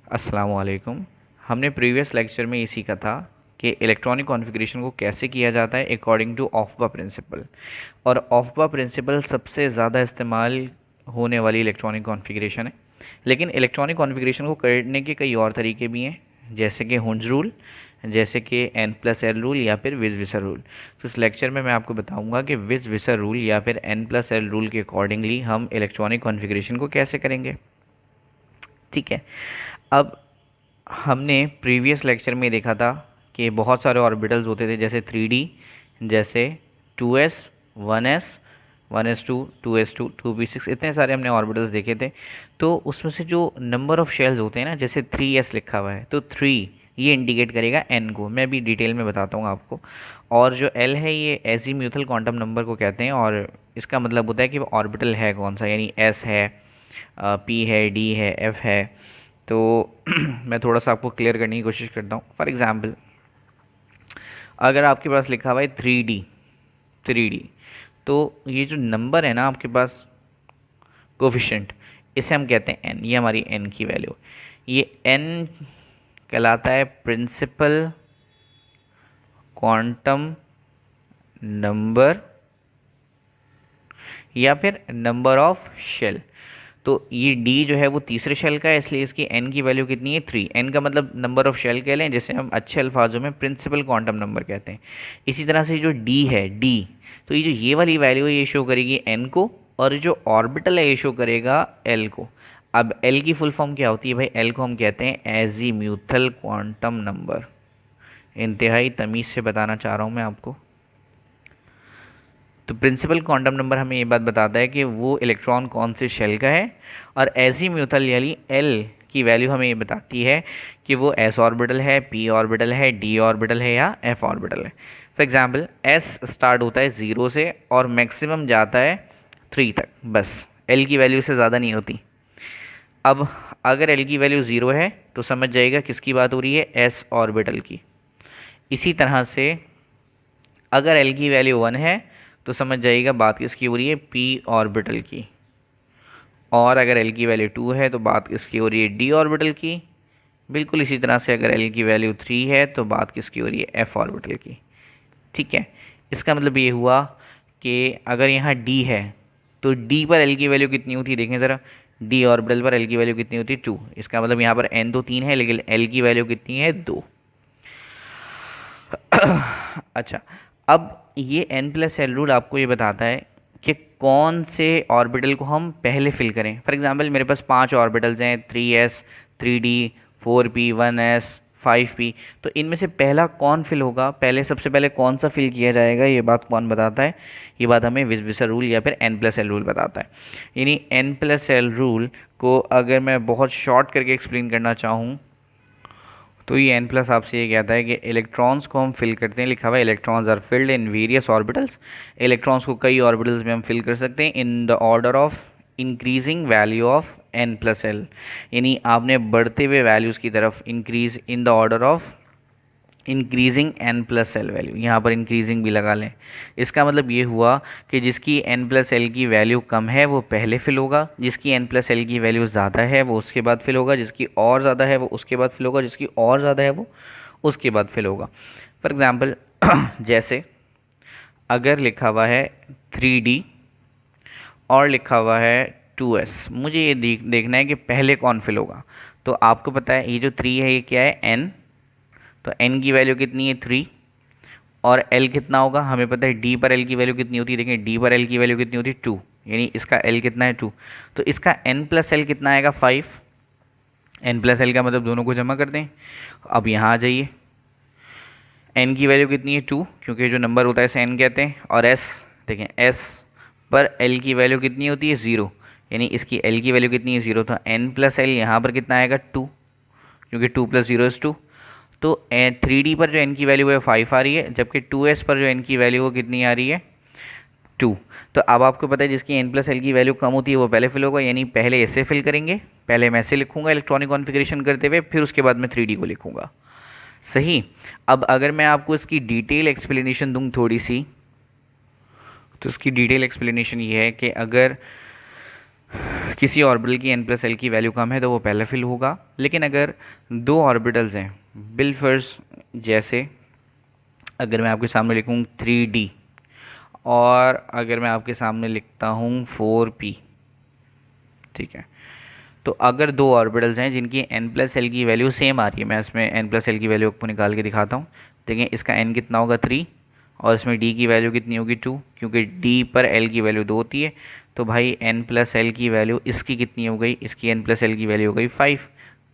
अस्सलाम वालेकुम। हमने प्रीवियस लेक्चर में ये सीखा था कि इलेक्ट्रॉनिक कॉन्फ़िगरेशन को कैसे किया जाता है अकॉर्डिंग टू ऑफ़बा प्रिंसिपल। और ऑफ़बा प्रिंसिपल सबसे ज़्यादा इस्तेमाल होने वाली इलेक्ट्रॉनिक कॉन्फ़िगरेशन है। लेकिन इलेक्ट्रॉनिक कॉन्फ़िगरेशन को करने के कई और तरीके भी हैं, जैसे कि हुंज रूल, जैसे कि n+l रूल या फिर विज विसर रूल। तो इस लेक्चर में मैं आपको बताऊंगा कि विज विसर रूल या फिर n+l रूल के अकॉर्डिंगली हम इलेक्ट्रॉनिक कॉन्फ़िगरेशन को कैसे करेंगे। ठीक है। अब हमने प्रीवियस लेक्चर में देखा था कि बहुत सारे ऑर्बिटल्स होते थे, जैसे 3D, जैसे 2s, 1s, 1s2, 2s2, 2p6, इतने सारे हमने ऑर्बिटल्स देखे थे। तो उसमें से जो नंबर ऑफ शेल्स होते हैं ना, जैसे 3s लिखा हुआ है तो 3 ये इंडिकेट करेगा n को। मैं भी डिटेल में बताता हूँ आपको। और जो l है ये एजीम्यूथल क्वांटम नंबर को कहते हैं, और इसका मतलब होता है कि वो ऑर्बिटल है कौन सा, यानी s है, p है, d है, f है। तो मैं थोड़ा सा आपको क्लियर करने की कोशिश करता हूँ। फॉर एग्ज़ाम्पल, अगर आपके पास लिखा हुआ है 3D, तो ये जो नंबर है ना आपके पास, कोफिशेंट, इसे हम कहते हैं n। ये हमारी n की वैल्यू, ये n कहलाता है प्रिंसिपल क्वांटम नंबर या फिर नंबर ऑफ शेल। तो ये d जो है वो तीसरे शेल का है, इसलिए इसकी n की वैल्यू कितनी है, 3। n का मतलब नंबर ऑफ शेल कह लें, जिसे हम अच्छे अल्फाजों में प्रिंसिपल क्वांटम नंबर कहते हैं। इसी तरह से जो d है, d, तो ये जो ये वाली वैल्यू है ये शो करेगी n को, और जो ऑर्बिटल है ये शो करेगा l को। अब l की फुल फॉर्म क्या होती है भाई, l को हम कहते हैं एजीम्यूथल क्वांटम नंबर। इंतहाई तमीज़ से बताना चाह रहा हूँ मैं आपको। तो प्रिंसिपल क्वांटम नंबर हमें ये बात बताता है कि वो इलेक्ट्रॉन कौन से शेल का है, और एजीम्यूथल यानी एल की वैल्यू हमें ये बताती है कि वो एस ऑर्बिटल है, पी ऑर्बिटल है, डी ऑर्बिटल है या एफ ऑर्बिटल है। फॉर एग्जांपल, एस स्टार्ट होता है 0 से और मैक्सिमम जाता है 3 तक, बस एल की वैल्यू से ज़्यादा नहीं होती। अब अगर एल की वैल्यू 0 है तो समझ जाइएगा किसकी बात हो रही है, एस ऑर्बिटल की। इसी तरह से अगर एल की वैल्यू 1 है तो समझ जाइएगा बात किसकी हो रही है, पी ऑर्बिटल की। और अगर एल की वैल्यू 2 है तो बात किसकी हो रही है, डी ऑर्बिटल की। बिल्कुल इसी तरह से अगर एल की वैल्यू 3 है तो बात किसकी हो रही है, एफ ऑर्बिटल की। ठीक है। इसका मतलब ये हुआ कि अगर यहाँ डी है तो डी पर एल की वैल्यू कितनी होती है, देखें ज़रा, डी ऑर्बिटल पर एल की वैल्यू कितनी होती है, 2। इसका मतलब यहाँ पर एन तो 3 है लेकिन एल की वैल्यू कितनी है, 2। अच्छा, अब ये n+l रूल आपको ये बताता है कि कौन से ऑर्बिटल को हम पहले फिल करें। फॉर एग्जांपल, मेरे पास 5 ऑर्बिटल्स हैं, 3s, 3d, 4p, 1s, 5p। तो इनमें से पहला कौन फिल होगा, पहले सबसे पहले कौन सा फिल किया जाएगा, ये बात कौन बताता है, ये बात हमें विज-विसर रूल या फिर n+l रूल बताता है। यानी n+l रूल को अगर मैं बहुत शॉर्ट करके एक्सप्लेन करना चाहूँ तो ये n प्लस आपसे ये कहता है कि इलेक्ट्रॉन्स को हम फिल करते हैं, लिखा हुआ है electrons are filled in various orbitals. Electrons को कई ऑर्बिटल्स में हम फिल कर सकते हैं in the order of increasing value of n+l। यानी आपने बढ़ते हुए वैल्यूज़ की तरफ increase in the order of increasing n+l value, यहाँ पर इंक्रीजिंग भी लगा लें। इसका मतलब ये हुआ कि जिसकी n+l की वैल्यू कम है वो पहले फिल होगा, जिसकी n+l की वैल्यू ज़्यादा है वो उसके बाद फिल होगा, जिसकी और ज़्यादा है वो उसके बाद फिल होगा, जिसकी और ज़्यादा है वो उसके बाद फिल होगा। फॉर एग्ज़ाम्पल, जैसे अगर लिखा हुआ है 3D और लिखा हुआ है 2s, मुझे ये देखना है कि पहले कौन फिल होगा। तो आपको पता है ये जो 3 है ये क्या है, n। तो n की वैल्यू कितनी है, 3। और l कितना होगा, हमें पता है d पर l की वैल्यू कितनी होती है, देखें d पर l की वैल्यू कितनी होती है, 2। यानी इसका l कितना है, 2। तो इसका n+l कितना आएगा, 5। n+l का मतलब दोनों को जमा कर दें। अब यहाँ आ जाइए, n की वैल्यू कितनी है, 2, क्योंकि जो नंबर होता है इसे n कहते हैं। और s, देखें s पर l की वैल्यू कितनी होती है, 0। यानी इसकी l की वैल्यू कितनी है, 0। तो n+l यहाँ पर कितना आएगा, 2, क्योंकि 2 + 0 = 2। तो 3D पर जो n की वैल्यू है 5 आ रही है, जबकि 2s पर जो n की वैल्यू वो कितनी आ रही है, 2। तो अब आपको पता है जिसकी n+l की वैल्यू कम होती है वो पहले फिल होगा, यानी पहले ऐसे फिल करेंगे। पहले मैं ऐसे लिखूंगा इलेक्ट्रॉनिक कॉन्फ़िगरेशन करते हुए, फिर उसके बाद मैं 3D को लिखूंगा। सही। अब अगर मैं आपको इसकी डिटेल एक्सप्लेनेशन दूं थोड़ी सी, तो इसकी डिटेल एक्सप्लेनेशन ये है कि अगर किसी ऑर्बिटल की n प्लस एल की वैल्यू कम है तो वो पहले फिल होगा। लेकिन अगर दो ऑर्बिटल्स हैं बिलफर्स, जैसे अगर मैं आपके सामने लिखूँ 3d और अगर मैं आपके सामने लिखता हूँ 4p, ठीक है, तो अगर दो ऑर्बिटल्स हैं जिनकी n प्लस एल की वैल्यू सेम आ रही है, मैं इसमें n प्लस एल की वैल्यू आपको निकाल के दिखाता हूँ। देखिए इसका n कितना होगा 3 और इसमें d की वैल्यू कितनी होगी 2, क्योंकि d पर l की वैल्यू 2 होती है। तो भाई n प्लस एल की वैल्यू इसकी कितनी हो गई, इसकी n प्लस एल की वैल्यू हो गई 5।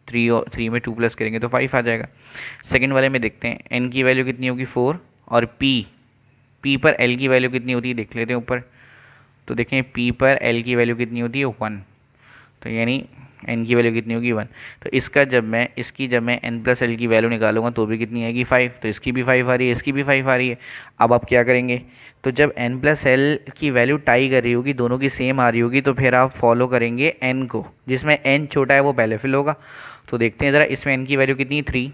3 और 3 में 2 प्लस करेंगे तो 5 आ जाएगा। सेकेंड वाले में देखते हैं n की वैल्यू कितनी होगी 4 और p पर l की वैल्यू कितनी होती है देख लेते हैं ऊपर। तो देखें p पर l की वैल्यू कितनी होती है 1, तो यानी n की वैल्यू कितनी होगी 1। तो इसकी जब मैं n प्लस एल की वैल्यू निकालूंगा तो भी कितनी आएगी 5, तो इसकी भी 5 आ रही है, इसकी भी 5 आ रही है। अब आप क्या करेंगे, तो जब n प्लस एल की वैल्यू टाई कर रही होगी, दोनों की सेम आ रही होगी, तो फिर आप फॉलो करेंगे n को, जिसमें n छोटा है वो पहले फिल होगा। तो देखते हैं ज़रा, इसमें n की वैल्यू कितनी है 3,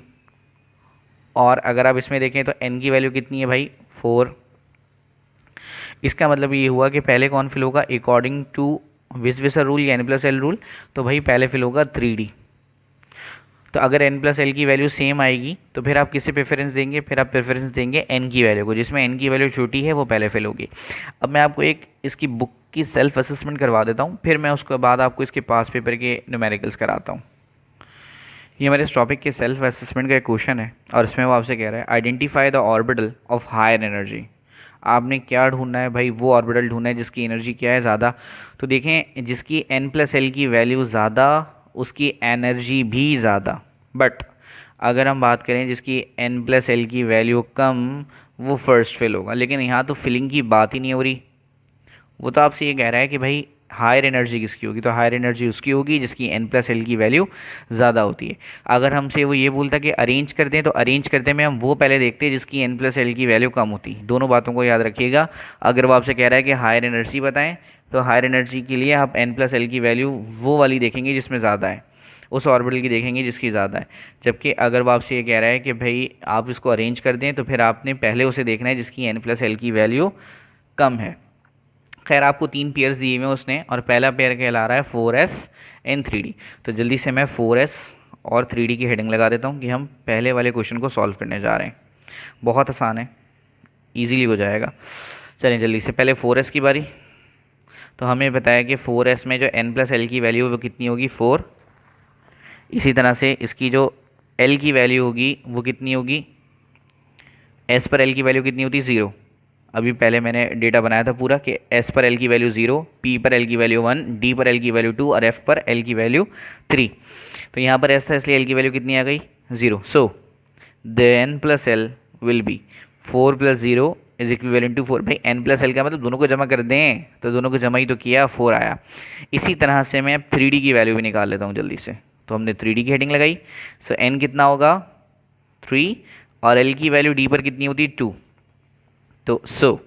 और अगर आप इसमें देखें तो n की वैल्यू कितनी है भाई 4। इसका मतलब ये हुआ कि पहले कौन फिल होगा अकॉर्डिंग टू विस रूल या n प्लस एल रूल, तो भाई पहले फिल होगा 3d। तो अगर n प्लस एल की वैल्यू सेम आएगी तो फिर आप किसे प्रेफरेंस देंगे, फिर आप प्रेफरेंस देंगे n की वैल्यू को, जिसमें n की वैल्यू छोटी है वो पहले फिल होगी। अब मैं आपको एक इसकी बुक की सेल्फ असेसमेंट करवा देता हूँ, फिर मैं उसके बाद आपको इसके पास पेपर के न्यूमेरिकल्स कराता हूँ। ये हमारे इस टॉपिक के सेल्फ असेसमेंट का एक क्वेश्चन है और इसमें वो आपसे कह रहा है identify the orbital of higher energy. आपने क्या ढूंढना है भाई, वो ऑर्बिटल ढूंढना है जिसकी एनर्जी क्या है ज़्यादा। तो देखें जिसकी n प्लस एल की वैल्यू ज़्यादा उसकी एनर्जी भी ज़्यादा, बट अगर हम बात करें जिसकी n प्लस एल की वैल्यू कम, वो फर्स्ट फिल होगा। लेकिन यहाँ तो फिलिंग की बात ही नहीं हो रही, वो तो आपसे ये कह रहा है कि भाई हायर एनर्जी किसकी होगी, तो हायर एनर्जी उसकी होगी जिसकी n प्लस एल की वैल्यू ज़्यादा होती है। अगर हमसे वो ये बोलता कि अरेंज कर दें, तो अरेंज करते में हम वो पहले देखते हैं जिसकी n प्लस एल की वैल्यू कम होती है। दोनों बातों को याद रखिएगा। अगर वो आपसे कह रहा है कि हायर एनर्जी बताएं, तो हायर एनर्जी के लिए आप n प्लस एल की वैल्यू वो वाली देखेंगे जिसमें ज़्यादा है, उस ऑर्बिटल की देखेंगे जिसकी ज़्यादा है। जबकि अगर वो आपसे ये कह रहा है कि भाई आप इसको अरेंज कर दें, तो फिर आपने पहले उसे देखना है जिसकी n प्लस एल की वैल्यू कम है। खैर आपको 3 पेयर्स दिए हुए हैं उसने, और पहला पेयर कहला रहा है 4s एंड 3d। तो जल्दी से मैं 4s और 3d की हेडिंग लगा देता हूँ कि हम पहले वाले क्वेश्चन को सॉल्व करने जा रहे हैं। बहुत आसान है, इजीली हो जाएगा। चलिए जल्दी से, पहले 4s की बारी। तो हमें बताया कि 4s में जो n प्लस एल की वैल्यू है वो कितनी होगी 4। इसी तरह से इसकी जो l की वैल्यू होगी वो कितनी होगी, s पर l की वैल्यू कितनी होती है 0। अभी पहले मैंने डेटा बनाया था पूरा कि s पर l की वैल्यू 0, p पर l की वैल्यू 1, d पर l की वैल्यू 2 और f पर l की वैल्यू 3। तो यहाँ पर s था इसलिए l की वैल्यू कितनी आ गई 0। So the n plus L will be 4 plus 0 is equivalent to 4। भाई n प्लस एल का मतलब दोनों को जमा कर दें, तो दोनों को जमा ही तो किया 4 आया। इसी तरह से मैं अब 3d की वैल्यू भी निकाल लेता हूँ जल्दी से। तो हमने 3d की हेडिंग लगाई। सो n कितना होगा 3 और l की वैल्यू d पर कितनी होती है 2। तो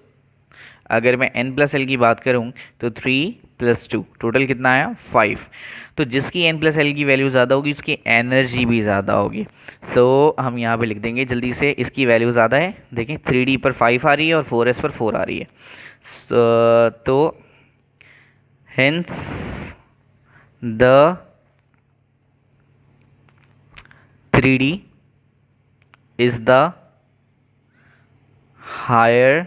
अगर मैं n प्लस एल की बात करूं तो 3 प्लस 2 टोटल कितना आया 5। तो जिसकी n प्लस एल की वैल्यू ज़्यादा होगी उसकी एनर्जी भी ज़्यादा होगी। हम यहाँ पे लिख देंगे जल्दी से, इसकी वैल्यू ज़्यादा है। देखें 3d पर 5 आ रही है और 4s पर 4 आ रही है। तो hence the 3d is the higher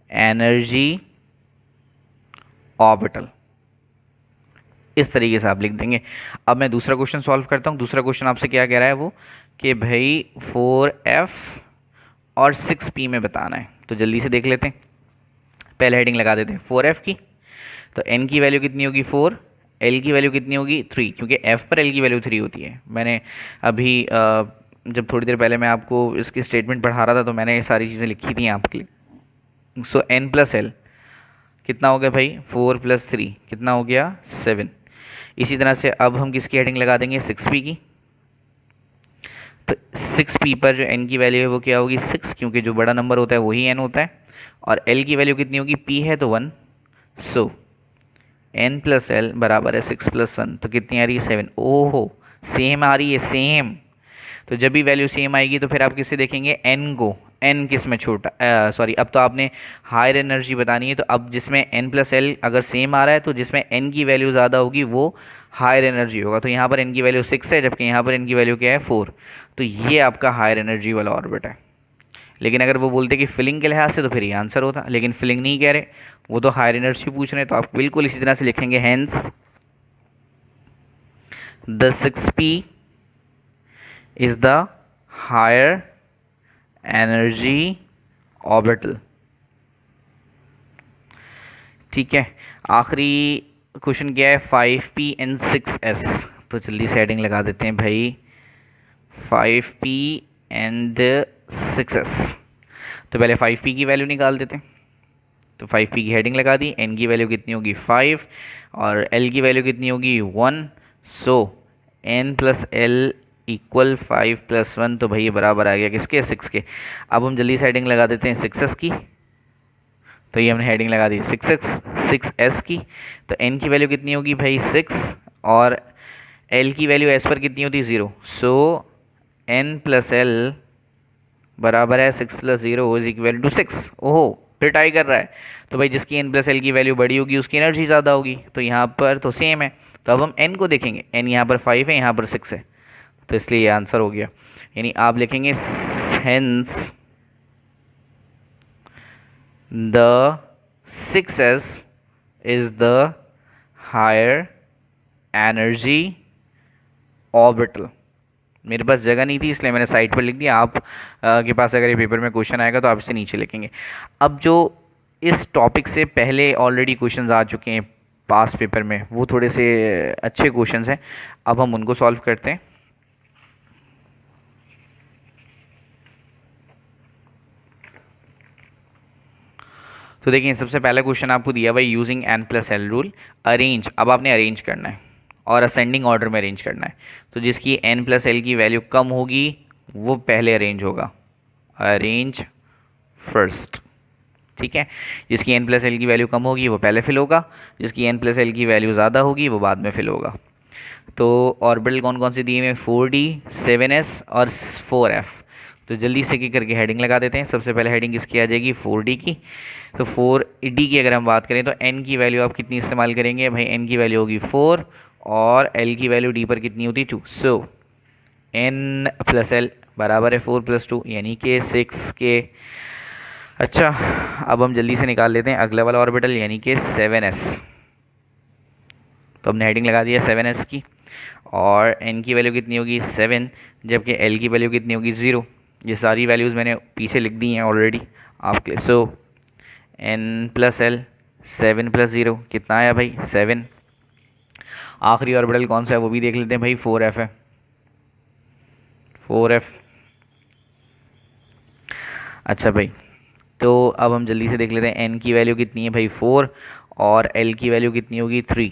energy orbital. इस तरीके से आप लिख देंगे। अब मैं दूसरा क्वेश्चन सॉल्व करता हूँ। दूसरा क्वेश्चन आपसे क्या कह रहा है वो कि भाई 4f और 6p में बताना है। तो जल्दी से देख लेते हैं, पहले हेडिंग लगा देते हैं 4f की। तो n की वैल्यू कितनी होगी 4, l की वैल्यू कितनी होगी 3, क्योंकि f पर l की वैल्यू 3 होती है। मैंने अभी जब थोड़ी देर पहले मैं आपको इसकी स्टेटमेंट पढ़ा रहा था तो मैंने ये सारी चीज़ें लिखी थी आपके लिए। सो n प्लस एल कितना हो गया भाई 4 प्लस 3 कितना हो गया 7। इसी तरह से अब हम किसकी हेडिंग लगा देंगे 6p की। तो 6p पर जो n की वैल्यू है वो क्या होगी 6, क्योंकि जो बड़ा नंबर होता है वही n होता है। और l की वैल्यू कितनी होगी, p है तो 1। सो n प्लस एल बराबर है 6 प्लस 1, तो कितनी आ रही है 7। ओहो सेम आ रही है सेम। तो जब भी वैल्यू सेम आएगी तो फिर आप किससे देखेंगे n को। एन किस में छोटा, सॉरी, अब तो आपने हायर एनर्जी बतानी है, तो अब जिसमें एन प्लस एल अगर सेम आ रहा है तो जिसमें एन की वैल्यू ज़्यादा होगी वो हायर एनर्जी होगा। तो यहाँ पर एन की वैल्यू 6 है, जबकि यहाँ पर एन की वैल्यू क्या है 4। तो ये आपका हायर एनर्जी वाला ऑर्बिट है। लेकिन अगर वो बोलते कि फिलिंग के लिहाज से तो फिर ये आंसर होता, लेकिन फिलिंग नहीं कह रहे, वो तो हायर एनर्जी पूछ रहे हैं, तो आप बिल्कुल इसी तरह से लिखेंगे, hence the 6p is the higher energy orbital. ठीक है, आखिरी क्वेश्चन क्या है, 5p and 6s। तो जल्दी से हेडिंग लगा देते हैं भाई, 5p and 6s। तो पहले 5p की वैल्यू निकाल देते हैं। तो 5p की हेडिंग लगा दी, n की वैल्यू कितनी होगी 5 और l की वैल्यू कितनी होगी 1। सो n प्लस एल इक्वल 5 + 1, तो भाई ये बराबर आ गया किसके, 6 के। अब हम जल्दी से हेडिंग लगा देते हैं 6s की। तो ये हमने हेडिंग लगा दी 6s की। तो n की वैल्यू कितनी होगी भाई 6 और l की वैल्यू s पर कितनी होती है 0। सो n प्लस एल बराबर है 6 + 0 इज इक्वल टू 6। ओहो, फिर टाई कर रहा है। तो भाई जिसकी n प्लस एल की वैल्यू बड़ी होगी उसकी एनर्जी ज़्यादा होगी, तो यहाँ पर तो सेम है। तो अब हम n को देखेंगे, n यहाँ पर 5 है, यहाँ पर 6 है, तो इसलिए ये आंसर हो गया। यानी आप लिखेंगे hence the 6s is the higher energy orbital. मेरे पास जगह नहीं थी इसलिए मैंने साइड पर लिख दिया। आप के पास अगर ये पेपर में क्वेश्चन आएगा तो आप इसे नीचे लिखेंगे। अब जो इस टॉपिक से पहले ऑलरेडी क्वेश्चंस आ चुके हैं पास पेपर में, वो थोड़े से अच्छे क्वेश्चंस हैं, अब हम उनको सॉल्व करते हैं। तो देखिए, सबसे पहला क्वेश्चन आपको दिया भाई, using n plus L rule arrange. अब आपने अरेंज करना है और असेंडिंग ऑर्डर में अरेंज करना है। तो जिसकी n प्लस एल की वैल्यू कम होगी वो पहले अरेंज होगा, अरेंज फर्स्ट। ठीक है, जिसकी n प्लस एल की वैल्यू कम होगी वो पहले फिल होगा, जिसकी n प्लस एल की वैल्यू ज़्यादा होगी वो बाद में फिल होगा। तो ऑर्बिटल कौन कौन से दिए हुए हैं, 4d 7s और 4f। तो जल्दी से की करके हेडिंग लगा देते हैं। सबसे पहले हेडिंग किसकी आ जाएगी 4d की। तो 4d की अगर हम बात करें तो n की वैल्यू आप कितनी इस्तेमाल करेंगे भाई, n की वैल्यू होगी 4 और l की वैल्यू d पर कितनी होती है 2। सो n प्लस एल बराबर है 4 + 2 यानी कि 6 के। अच्छा, अब हम जल्दी से निकाल लेते हैं अगला वाला ऑर्बिटल यानी कि 7s। तो हमने हेडिंग लगा दिया 7s की और n की वैल्यू कितनी होगी 7, जबकि l की वैल्यू कितनी होगी 0। ये सारी वैल्यूज़ मैंने पीछे लिख दी हैं ऑलरेडी आपके। सो n प्लस एल 7 + 0 कितना आया भाई 7। आखिरी ऑर्बिटल कौन सा है वो भी देख लेते हैं भाई, 4f है, 4f। अच्छा भाई, तो अब हम जल्दी से देख लेते हैं n की वैल्यू कितनी है भाई 4 और l की वैल्यू कितनी होगी 3,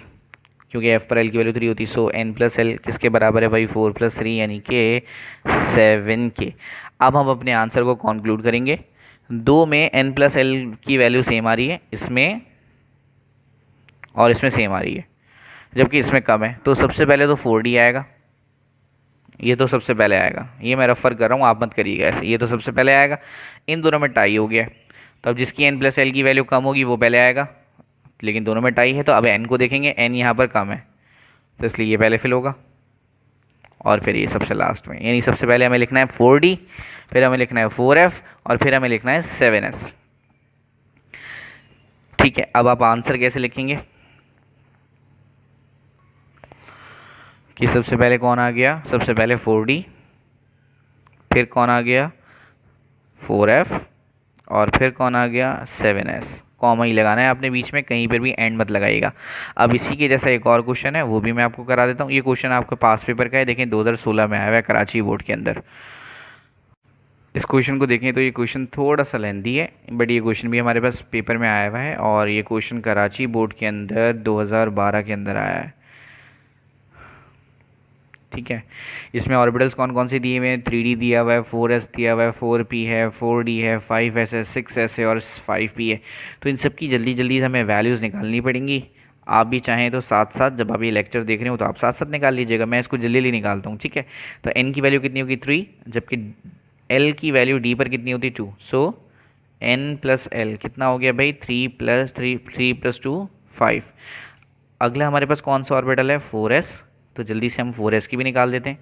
क्योंकि f पर l की वैल्यू 3 होती है। सो n प्लस एल किसके बराबर है भाई 4 + 3 यानी कि 7 के। अब हम अपने आंसर को कंक्लूड करेंगे। दो में n प्लस एल की वैल्यू सेम आ रही है, इसमें और इसमें सेम आ रही है, जबकि इसमें कम है। तो सबसे पहले तो 4d आएगा, ये तो सबसे पहले आएगा, ये मैं रेफर कर रहा हूँ, आप मत करिएगा ऐसे, ये तो सबसे पहले आएगा। इन दोनों में टाई हो गया है, तो अब जिसकी n प्लस एल की वैल्यू कम होगी वो पहले आएगा, लेकिन दोनों में टाई है। तो अब n को देखेंगे, n यहाँ पर कम है तो इसलिए ये पहले फिल होगा और फिर ये सबसे लास्ट में। यानी सबसे पहले हमें लिखना है 4d, फिर हमें लिखना है 4f और फिर हमें लिखना है 7s। ठीक है, अब आप आंसर कैसे लिखेंगे कि सबसे पहले कौन आ गया, सबसे पहले 4d, फिर कौन आ गया 4f और फिर कौन आ गया 7s। कॉमा ही लगाना है आपने बीच में, कहीं पर भी एंड मत लगाइएगा। अब इसी के जैसा एक और क्वेश्चन है वो भी मैं आपको करा देता हूँ। ये क्वेश्चन आपके पास पेपर का है, देखें 2016 में आया हुआ है कराची बोर्ड के अंदर। इस क्वेश्चन को देखें तो ये क्वेश्चन थोड़ा सा लेंदी है, बट ये क्वेश्चन भी हमारे पास पेपर में आया हुआ है और ये क्वेश्चन कराची बोर्ड के अंदर 2012 के अंदर आया है। ठीक है, इसमें ऑर्बिटल्स कौन कौन से दिए हुए हैं, 3d दिया हुआ है, 4s दिया हुआ है, 4p है, 4d है, 5s है, 6s है और 5p है। तो इन सब की जल्दी जल्दी हमें वैल्यूज़ निकालनी पड़ेंगी। आप भी चाहें तो साथ साथ जब आप ये लेक्चर देख रहे हो तो आप साथ साथ निकाल लीजिएगा, मैं इसको जल्दी जल्दी निकालता हूँ। ठीक है, तो n की वैल्यू कितनी होगी 3, जबकि एल की वैल्यू डी पर कितनी होती है 2, सो एन प्लस एल कितना हो गया भाई 3 + 2 5। अगला हमारे पास कौन सा ऑर्बिटल है 4s, तो जल्दी से हम 4s की भी निकाल देते हैं।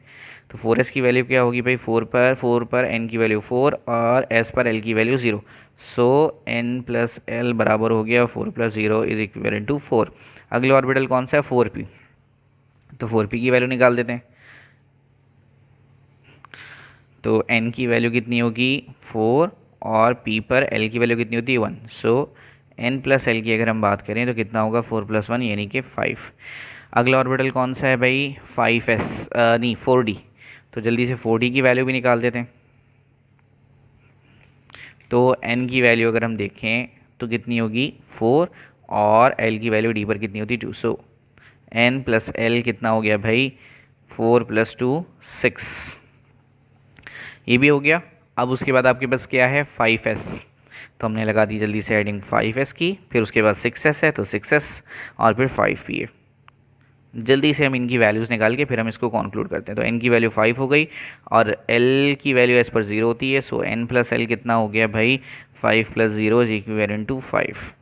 तो 4s की वैल्यू क्या होगी भाई 4 पर n की वैल्यू 4 और s पर l की वैल्यू 0, सो n प्लस l बराबर हो गया 4 + 0 इज इक्विवेलेंट टू 4। अगले ऑर्बिटल कौन सा है 4p, तो 4p की वैल्यू निकाल देते हैं। तो n की वैल्यू कितनी होगी 4 और p पर l की वैल्यू कितनी होती है 1, सो n प्लस l की अगर हम बात करें तो कितना होगा 4 + 1 यानी कि 5। अगला ऑर्बिटल कौन सा है भाई 5s नहीं 4d, तो जल्दी से 4d की वैल्यू भी निकाल देते हैं। तो n की वैल्यू अगर हम देखें तो कितनी होगी 4 और l की वैल्यू d पर कितनी होती है 2, सो n प्लस l कितना हो गया भाई 4 + 2 6, ये भी हो गया। अब उसके बाद आपके पास क्या है 5s, तो हमने लगा दी जल्दी से हेडिंग 5s की, फिर उसके बाद 6s है तो 6s और फिर 5p है। जल्दी से हम इनकी वैल्यूज़ निकाल के फिर हम इसको कॉन्क्लूड करते हैं। तो n की वैल्यू 5 हो गई और l की वैल्यू एस पर 0 होती है, सो n प्लस l कितना हो गया भाई 5 + 0 इज इक्विवेलेंट टू 5।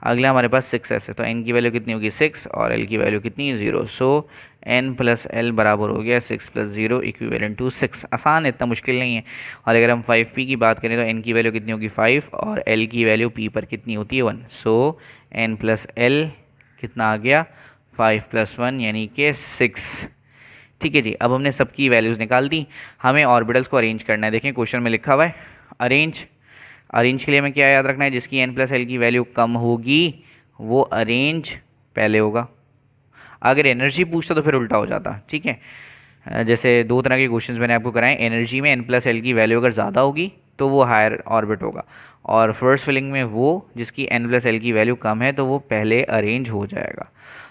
अगला हमारे पास 6s है, तो n की वैल्यू कितनी होगी 6 और l की वैल्यू कितनी है 0, सो n प्लस l बराबर हो गया 6 + 0 इक्विवेलेंट टू 6। आसान है, इतना मुश्किल नहीं है। और अगर हम 5p की बात करें तो n की वैल्यू कितनी होगी 5 और l की वैल्यू p पर कितनी होती है 1, सो n प्लस l कितना आ गया 5 + 1 यानी कि 6। ठीक है जी, अब हमने सबकी वैल्यूज़ निकाल दी, हमें ऑर्बिटल्स को अरेंज करना है। देखें क्वेश्चन में लिखा हुआ है अरेंज, अरेंज के लिए हमें क्या याद रखना है, जिसकी n प्लस एल की वैल्यू कम होगी वो अरेंज पहले होगा। अगर एनर्जी पूछता तो फिर उल्टा हो जाता, ठीक है। जैसे दो तरह के क्वेश्चंस मैंने आपको कराए, एनर्जी में n प्लस एल की वैल्यू अगर ज़्यादा होगी तो वो हायर ऑर्बिट होगा, और फर्स्ट फिलिंग में वो जिसकी n प्लस एल की वैल्यू कम है तो वो पहले अरेंज हो जाएगा।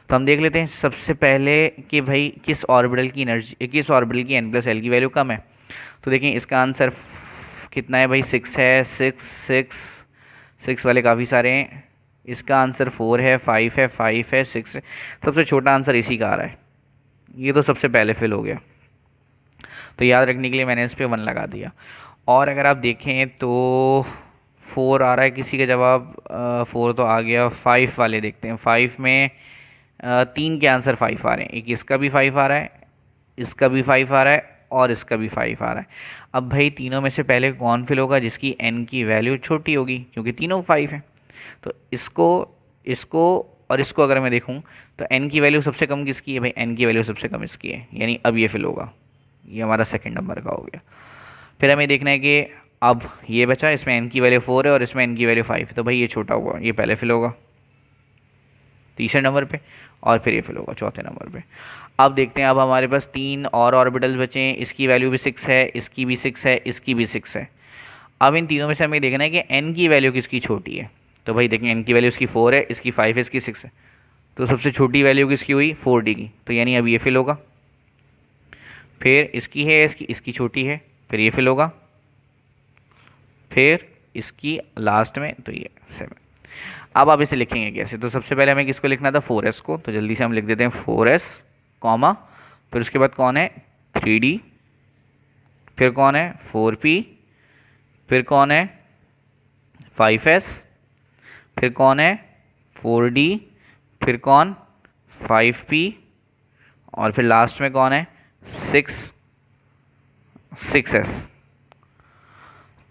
तो हम देख लेते हैं सबसे पहले कि भाई किस ऑर्बिटल की एनर्जी, किस ऑर्बिटल की n प्लस एल की वैल्यू कम है। तो देखें इसका आंसर कितना है भाई 6 है, 6 वाले काफ़ी सारे हैं। इसका आंसर 4 है, 5 है, 5 है, 6 है। सबसे छोटा आंसर इसी का आ रहा है, ये तो सबसे पहले फिल हो गया। तो याद रखने के लिए मैंने इस पर 1 लगा दिया। और अगर आप देखें तो 4 आ रहा है किसी का जवाब, 4 तो आ गया। 5 वाले देखते हैं, 5 में 3 के आंसर 5 आ रहे हैं, एक इसका भी 5 आ रहा है, इसका भी 5 आ रहा है और इसका भी 5 आ रहा है। अब भाई तीनों में से पहले कौन फिल होगा, जिसकी n की वैल्यू छोटी होगी, क्योंकि तीनों 5 हैं। तो इसको, इसको और इसको अगर मैं देखूं तो n की वैल्यू सबसे कम किसकी है भाई, n की वैल्यू सबसे कम इसकी है, यानी अब ये फिल होगा, ये हमारा सेकंड नंबर का हो गया। फिर हमें देखना है कि अब ये बचा, इसमें n की वैल्यू 4 है और इसमें n की वैल्यू 5 है, तो भाई ये छोटा हुआ, ये पहले फिल होगा तीसरे नंबर पे, और फिर ये फिल होगा चौथे नंबर पे। अब देखते हैं, अब हमारे पास 3 और ऑर्बिटल्स बचे हैं, इसकी वैल्यू भी 6 है, इसकी भी 6 है, इसकी भी 6 है। अब इन तीनों में से हमें देखना है कि n की वैल्यू किसकी छोटी है। तो भाई देखें n की वैल्यू इसकी 4 है, इसकी 5 है, इसकी 6 है, तो सबसे छोटी वैल्यू किसकी हुई 4d की, तो यानी अब ये फिल होगा। फिर इसकी है, इसकी छोटी है, फिर ये फिल होगा, फिर इसकी लास्ट में तो ये 7। अब आप इसे लिखेंगे कैसे, तो सबसे पहले हमें किसको लिखना था 4s को, तो जल्दी से हम लिख देते हैं 4s कॉमा, फिर उसके बाद कौन है 3d, फिर कौन है 4p, फिर कौन है 5s, फिर कौन है 4d, फिर कौन 5p, और फिर लास्ट में कौन है 6s।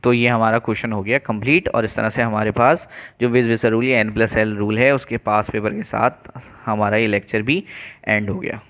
तो ये हमारा क्वेश्चन हो गया कंप्लीट, और इस तरह से हमारे पास जो विज विसर रूल या n प्लस एल रूल है उसके पास पेपर के साथ हमारा ये लेक्चर भी एंड हो गया।